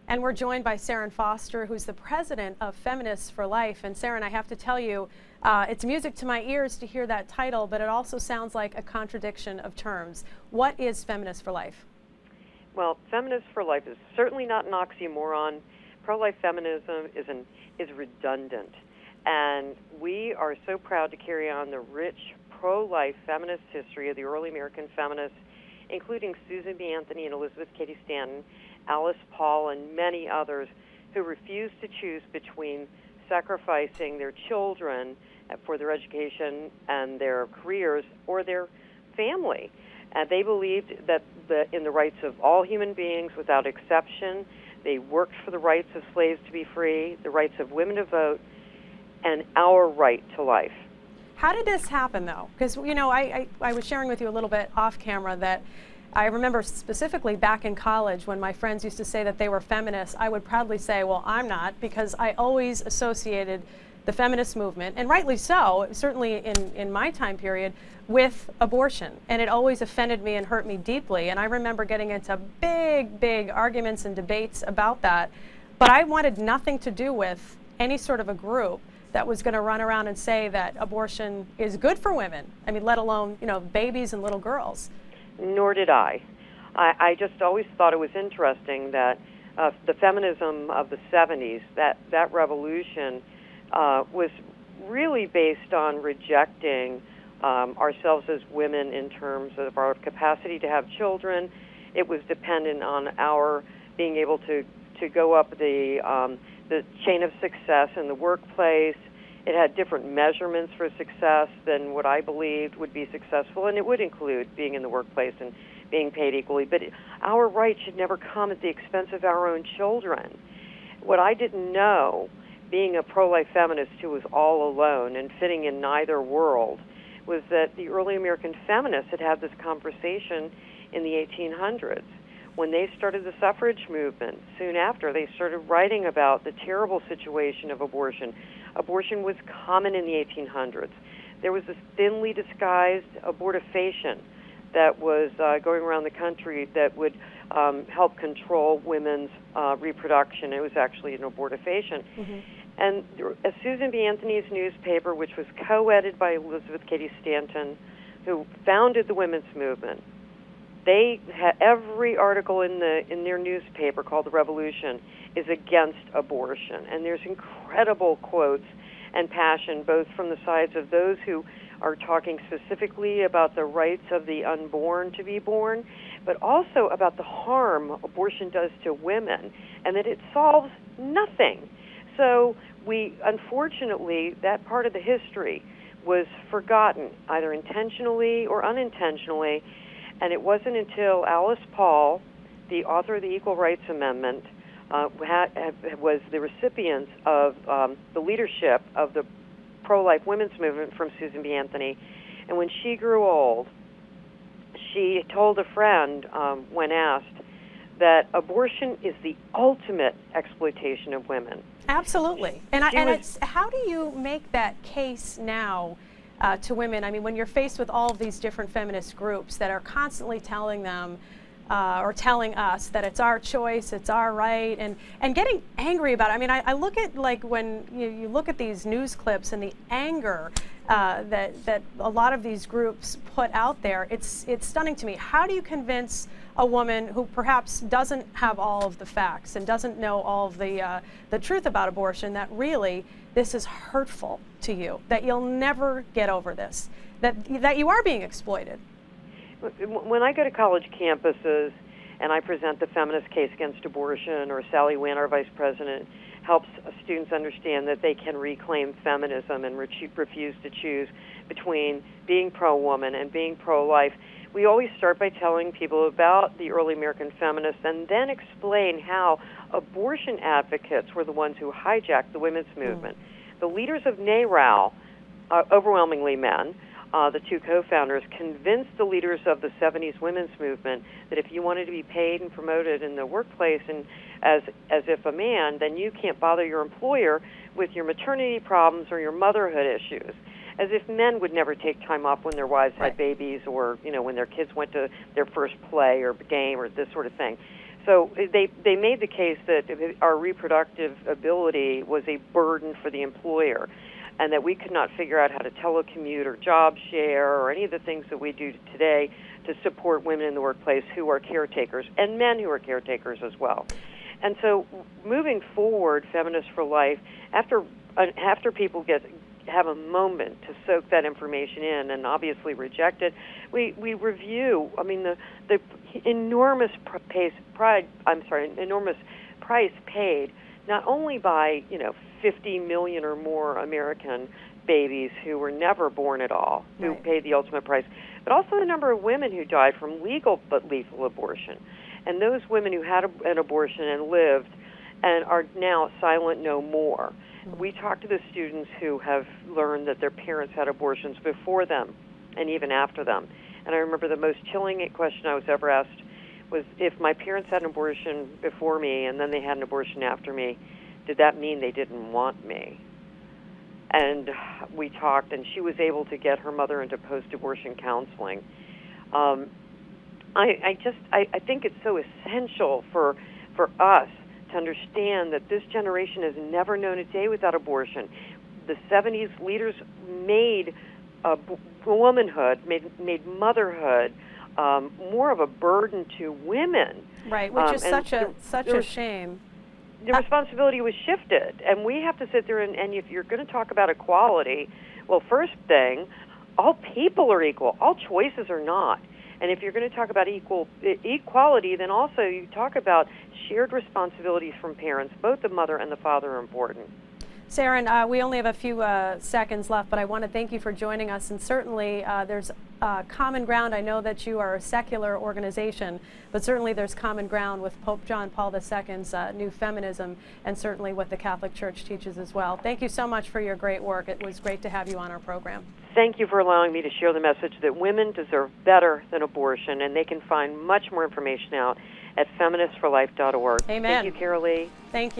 And we're joined by Serrin Foster, who's the president of Feminists for Life. And Serrin, I have to tell you, it's music to my ears to hear that title, but it also sounds like a contradiction of terms. What is Feminists for Life? Well, Feminists for Life is certainly not an oxymoron. Pro-life feminism is redundant. And we are so proud to carry on the rich pro-life feminist history of the early American feminists, including Susan B. Anthony and Elizabeth Cady Stanton, Alice Paul, and many others who refused to choose between sacrificing their children for their education and their careers or their family. They believed that in the rights of all human beings without exception. They worked for the rights of slaves to be free, the rights of women to vote, and our right to life. How did this happen, though? Because, you know, I was sharing with you a little bit off camera that I remember specifically back in college when my friends used to say that they were feminists, I would proudly say, well, I'm not, because I always associated the feminist movement, and rightly so, certainly in my time period, with abortion. And it always offended me and hurt me deeply. And I remember getting into big arguments and debates about that. But I wanted nothing to do with any sort of a group that was going to run around and say that abortion is good for women. I mean, let alone, you know, babies and little girls. Nor did I. I just always thought it was interesting that the feminism of the 70s, that revolution, was really based on rejecting ourselves as women in terms of our capacity to have children. It was dependent on our being able to go up the chain of success in the workplace. It had different measurements for success than what I believed would be successful, and it would include being in the workplace and being paid equally. But our rights should never come at the expense of our own children. What I didn't know, being a pro-life feminist who was all alone and fitting in neither world, was that the early American feminists had this conversation in the 1800s. When they started the suffrage movement, soon after, they started writing about the terrible situation of abortion. Abortion was common in the 1800s. There was this thinly disguised abortifacient that was going around the country that would help control women's reproduction. It was actually an abortifacient. Mm-hmm. And Susan B. Anthony's newspaper, which was co-edited by Elizabeth Cady Stanton, who founded the women's movement, they had every article in their newspaper called The Revolution is against abortion. And there's incredible quotes and passion, both from the sides of those who are talking specifically about the rights of the unborn to be born, but also about the harm abortion does to women, and that it solves nothing. So unfortunately, that part of the history was forgotten, either intentionally or unintentionally, and it wasn't until Alice Paul, the author of the Equal Rights Amendment, was the recipient of the leadership of the pro-life women's movement from Susan B. Anthony. And when she grew old, she told a friend, when asked, that abortion is the ultimate exploitation of women. Absolutely. And how do you make that case now to women? I mean, when you're faced with all of these different feminist groups that are constantly telling them or telling us that it's our choice, it's our right, and getting angry about it. I mean, I look at, like, when you look at these news clips and the anger that a lot of these groups put out there, it's stunning to me. How do you convince a woman who perhaps doesn't have all of the facts and doesn't know all of the truth about abortion that really this is hurtful to you, that you'll never get over this, that you are being exploited? When I go to college campuses and I present the feminist case against abortion, or Sally Wynn, our vice president, helps students understand that they can reclaim feminism and refuse to choose between being pro-woman and being pro-life, we always start by telling people about the early American feminists and then explain how abortion advocates were the ones who hijacked the women's movement. The leaders of NARAL, overwhelmingly men, the two co-founders, convinced the leaders of the 70s women's movement that if you wanted to be paid and promoted in the workplace and as if a man, then you can't bother your employer with your maternity problems or your motherhood issues. As if men would never take time off when their wives had babies, or when their kids went to their first play or game or this sort of thing. So they made the case that our reproductive ability was a burden for the employer, and that we could not figure out how to telecommute or job share or any of the things that we do today to support women in the workplace who are caretakers, and men who are caretakers as well. And so moving forward, Feminists for Life, after people have a moment to soak that information in and obviously reject it, we review. I mean, the enormous enormous price paid not only by 50 million or more American babies who were never born at all, who paid the ultimate price, but also the number of women who died from legal but lethal abortion, and those women who had an abortion and lived and are now silent no more. We talk to the students who have learned that their parents had abortions before them and even after them. And I remember the most chilling question I was ever asked was, if my parents had an abortion before me and then they had an abortion after me, did that mean they didn't want me? And we talked, and she was able to get her mother into post-abortion counseling. I think it's so essential for us to understand that this generation has never known a day without abortion. The 70s leaders made womanhood, made motherhood more of a burden to women. Right, which is such a shame. The responsibility was shifted, and we have to sit there and if you're going to talk about equality, well, first thing, all people are equal. All choices are not. And if you're going to talk about equality, then also you talk about shared responsibilities from parents. Both the mother and the father are important. Serrin, we only have a few seconds left, but I want to thank you for joining us. And certainly there's common ground. I know that you are a secular organization, but certainly there's common ground with Pope John Paul II's new feminism, and certainly what the Catholic Church teaches as well. Thank you so much for your great work. It was great to have you on our program. Thank you for allowing me to share the message that women deserve better than abortion, and they can find much more information out at feministsforlife.org. Amen. Thank you, Carolee. Thank you.